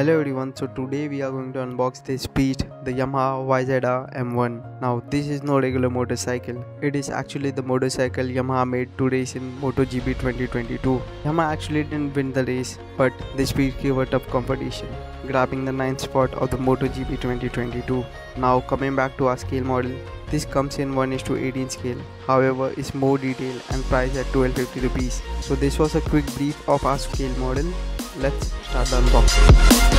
Hello everyone, so today we are going to unbox this beast, the Yamaha YZR M1. Now this is no regular motorcycle, it is actually the motorcycle Yamaha made to race in MotoGP 2022. Yamaha actually didn't win the race, but this beast gave a tough competition, grabbing the 9th spot of the MotoGP 2022. Now coming back to our scale model, this comes in 1:18 scale, however is more detailed and priced at 1250 rupees. So this was a quick brief of our scale model. Let's start the unboxing.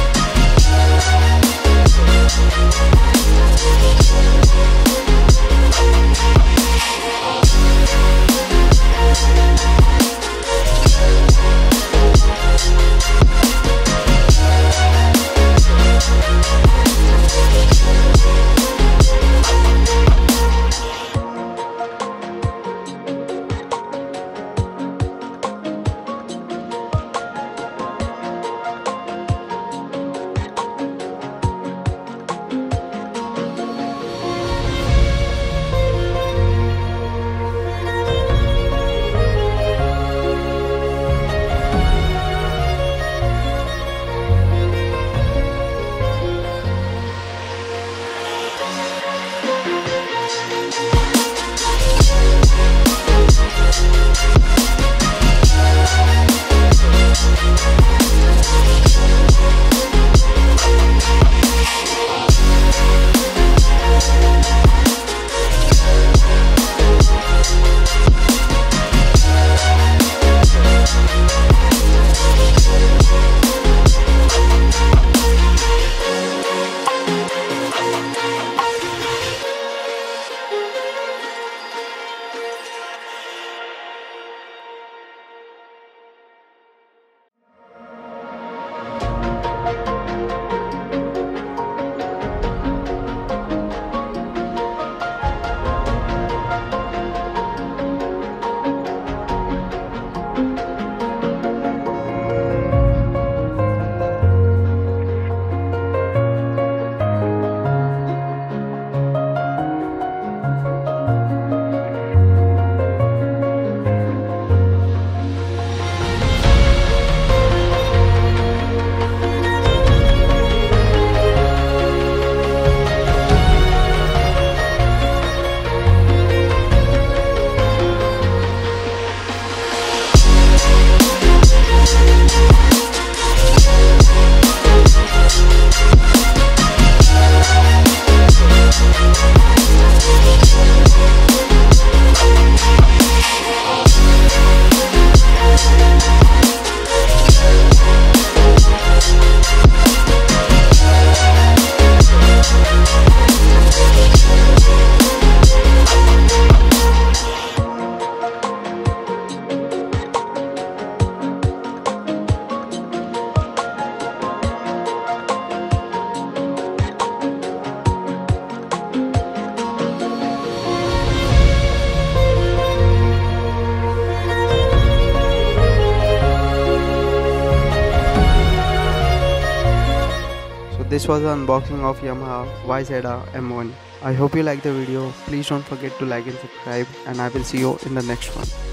This was the unboxing of Yamaha YZR M1. I hope you liked the video. Please don't forget to like and subscribe, and I will see you in the next one.